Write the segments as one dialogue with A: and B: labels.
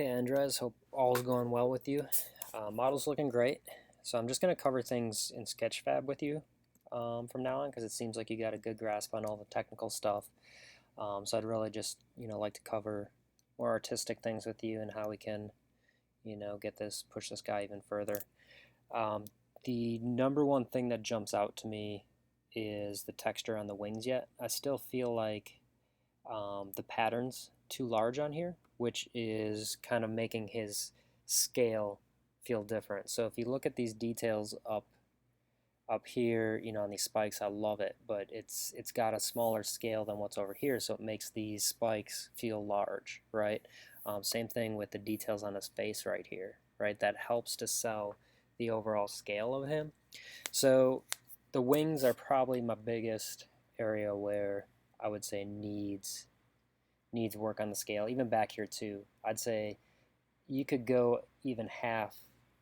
A: Hey Andres, hope all's going well with you. Model's looking great. So I'm just going to cover things in Sketchfab with you from now on because it seems like you got a good grasp on all the technical stuff. So I'd really just, like to cover more artistic things with you and how we can, push this guy even further. Um, the number one thing that jumps out to me is the texture on the wings yet. I still feel like the patterns too large on here, which is kind of making his scale feel different. So if you look at these details up here, on these spikes, I love it, but it's got a smaller scale than what's over here, so it makes these spikes feel large, right? Same thing with the details on his face right here, right? That helps to sell the overall scale of him. So the wings are probably my biggest area where I would say needs work on the scale. Even back here too, I'd say you could go even half,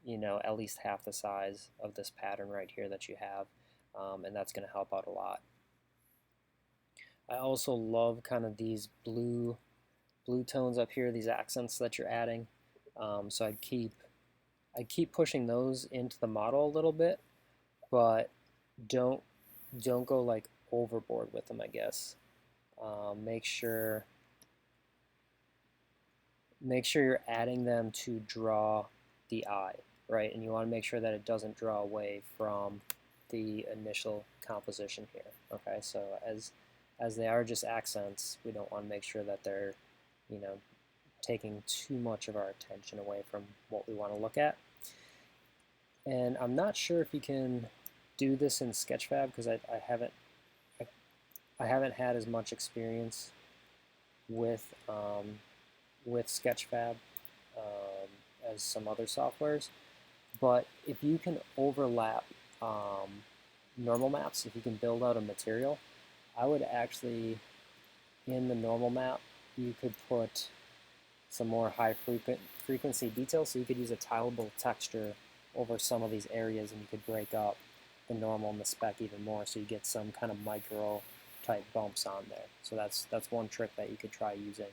A: at least half the size of this pattern right here that you have, and that's going to help out a lot. I also love kind of these blue tones up here, these accents that you're adding. So I'd keep pushing those into the model a little bit, but don't don't go like overboard with them, I guess. Make sure you're adding them to draw the eye, right? And you want to make sure that it doesn't draw away from the initial composition here. Okay, so as they are just accents, we don't want to make sure that they're, you know, taking too much of our attention away from what we want to look at. And I'm not sure if you can do this in Sketchfab because I haven't had as much experience with Sketchfab as some other softwares. But if you can overlap normal maps, if you can build out a material, I would actually, in the normal map, you could put some more high frequency details. So you could use a tileable texture over some of these areas, and you could break up the normal and the spec even more, so you get some kind of micro type bumps on there. So that's one trick that you could try using.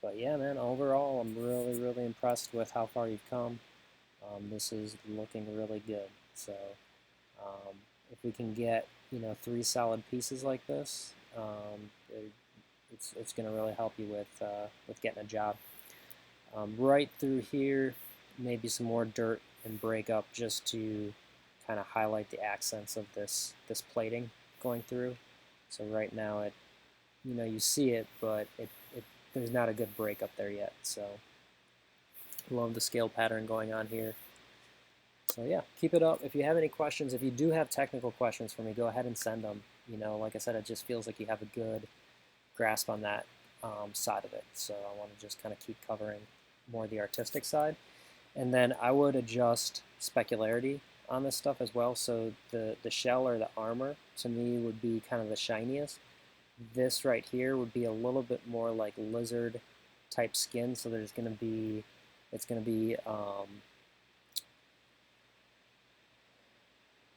A: But yeah, man, overall, I'm really impressed with how far you've come. This is looking really good. So if we can get 3 solid pieces like this, it's going to really help you with getting a job. Right through here, maybe some more dirt and break up just to kind of highlight the accents of this plating going through. So right now you see it, but there's not a good break up there yet. So love the scale pattern going on here. So yeah, keep it up. If you have any questions, if you do have technical questions for me, go ahead and send them. Like I said, it just feels like you have a good grasp on that side of it. So I want to just kind of keep covering more of the artistic side. And then I would adjust specularity on this stuff as well. So the shell or the armor to me would be kind of the shiniest. This right here would be a little bit more like lizard type skin. So it's going to be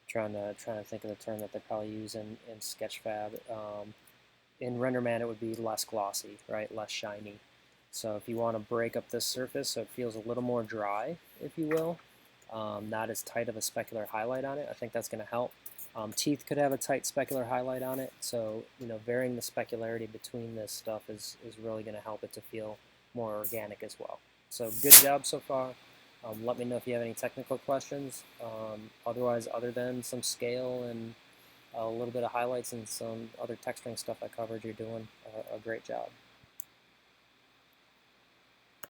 A: trying to think of the term that they probably use in Sketchfab. In RenderMan, it would be less glossy, right? Less shiny. So if you want to break up this surface so it feels a little more dry, if you will, not as tight of a specular highlight on it, I think that's going to help. Teeth could have a tight specular highlight on it, so varying the specularity between this stuff is really going to help it to feel more organic as well. So good job so far. Let me know if you have any technical questions. Otherwise, other than some scale and a little bit of highlights and some other texturing stuff I covered, you're doing a great job.